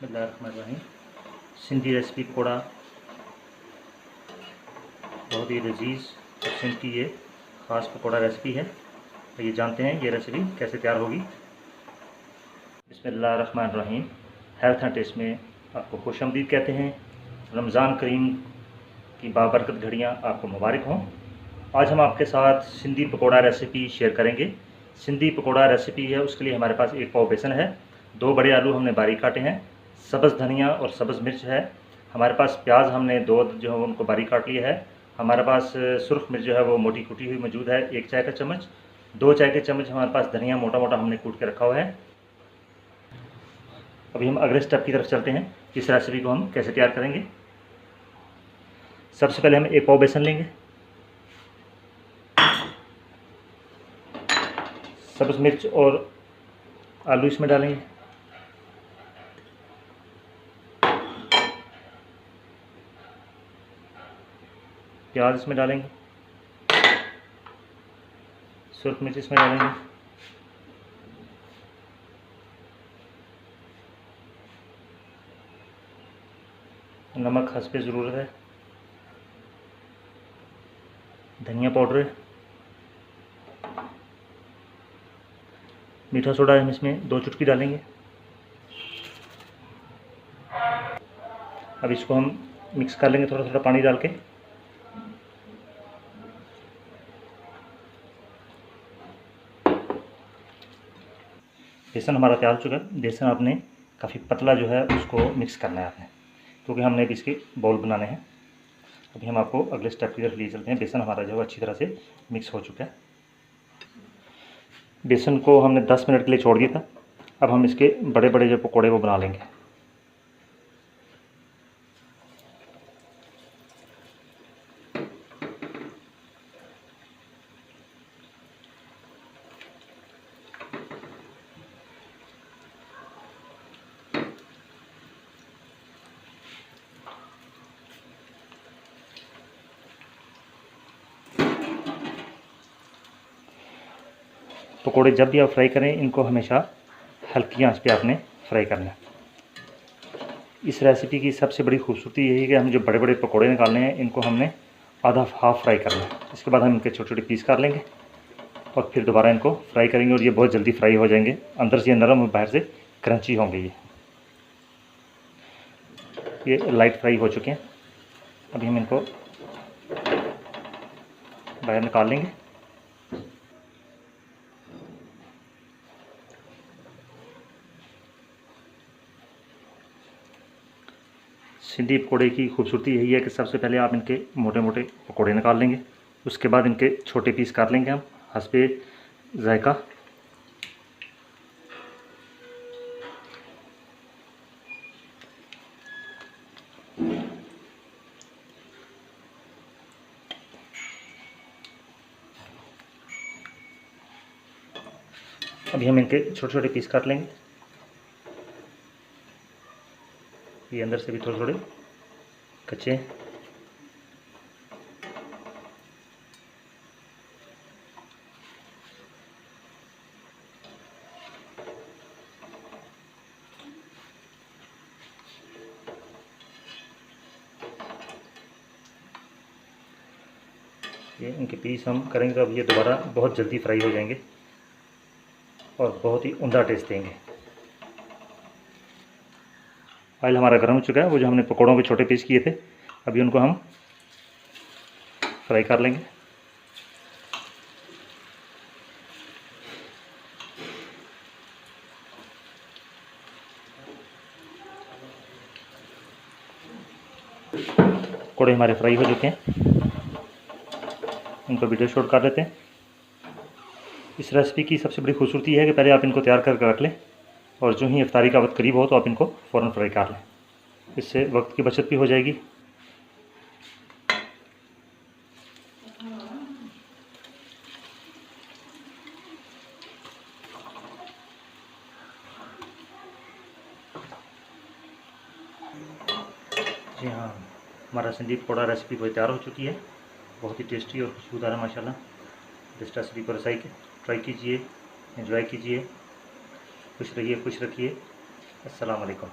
बिस्मिल्लाहिर्रहमानिर्रहीम। सिंधी रेसिपी पकौड़ा बहुत ही लजीज और सिंध की ये ख़ास पकौड़ा रेसिपी है। तो ये जानते हैं ये रेसिपी कैसे तैयार होगी। बिस्मिल्लाहिर्रहमानिर्रहीम। हेल्थ एंड टेस्ट में आपको खुशामदीद कहते हैं। रमज़ान करीम की बाबरकत घड़ियाँ आपको मुबारक हों। आज हम आपके साथ सिंधी पकौड़ा रेसिपी शेयर करेंगे। सिंधी पकौड़ा रेसिपी है, उसके लिए हमारे पास 1 पाव बेसन है, 2 बड़े आलू हमने बारीक काटे हैं, सब्ज़ धनिया और सब्ज़ मिर्च है, हमारे पास प्याज हमने 2 जो है उनको बारीक काट लिया है, हमारे पास सुर्ख मिर्च जो है वो मोटी कूटी हुई मौजूद है 1 चाय का चम्मच, 2 चाय के चम्मच हमारे पास धनिया मोटा मोटा हमने कूट के रखा हुआ है। अभी हम अगले स्टेप की तरफ चलते हैं। इस रेसिपी को हम कैसे तैयार करेंगे। सबसे पहले हम 1 पाव बेसन लेंगे, सब्ज़ मिर्च और आलू इसमें डालेंगे, प्याज इसमें डालेंगे, सुर्ख मिर्च इसमें डालेंगे, नमक हस्बे ज़रूरत है, धनिया पाउडर, मीठा सोडा हम इसमें 2 चुटकी डालेंगे। अब इसको हम मिक्स कर लेंगे थोड़ा थोड़ा पानी डाल के। बेसन हमारा तैयार हो चुका है। बेसन आपने काफ़ी पतला जो है उसको मिक्स करना है आपने, क्योंकि हमने अभी इसके बॉल बनाने हैं। अभी हम आपको अगले स्टेप की तरफ ले चलते हैं। बेसन हमारा जो है अच्छी तरह से मिक्स हो चुका है। बेसन को हमने 10 मिनट के लिए छोड़ दिया था। अब हम इसके बड़े बड़े जो पकौड़े वो बना लेंगे। पकोड़े जब भी आप फ्राई करें, इनको हमेशा हल्की आंच पे आपने फ्राई करना है। इस रेसिपी की सबसे बड़ी खूबसूरती यही है कि हम जो बड़े बड़े पकोड़े निकालने हैं, इनको हमने आधा हाफ फ्राई करना है। इसके बाद हम इनके छोटे छोटे पीस कर लेंगे और फिर दोबारा इनको फ्राई करेंगे और ये बहुत जल्दी फ्राई हो जाएंगे। अंदर से नरम और बाहर से क्रंची होंगे। ये लाइट फ्राई हो चुके हैं। अभी हम इनको बाहर निकाल लेंगे। सिंधी पकौड़े की खूबसूरती यही है कि सबसे पहले आप इनके मोटे मोटे पकौड़े निकाल लेंगे, उसके बाद इनके छोटे पीस काट लेंगे हम हस्बे जायका। अभी हम इनके छोटे छोटे पीस काट लेंगे। ये अंदर से भी थोड़े थोड़े कच्चे हैं। ये इनके पीस हम करेंगे तो अब ये दोबारा बहुत जल्दी फ्राई हो जाएंगे और बहुत ही उम्दा टेस्ट देंगे। ऑयल हमारा गर्म हो चुका है। वो जो हमने पकौड़ों के छोटे पीस किए थे, अभी उनको हम फ्राई कर लेंगे। पकौड़े हमारे फ्राई हो चुके हैं, इनको वीडियो शूट कर लेते हैं। इस रेसिपी की सबसे बड़ी खूबसूरती है कि पहले आप इनको तैयार करके रख लें और जो ही इफ्तारी का वक्त करीब हो तो आप इनको फ़ौरन फ्राई कर लें। इससे वक्त की बचत भी हो जाएगी। जी हाँ, हमारा सिंधी पकौड़ा रेसिपी बहुत तैयार हो चुकी है। बहुत ही टेस्टी और खुशबूदार है माशाल्लाह। इस रेसिपी को ट्राई कीजिए, एंजॉय कीजिए। खुश रहिए, खुश रखिए। अस्सलाम वालेकुम।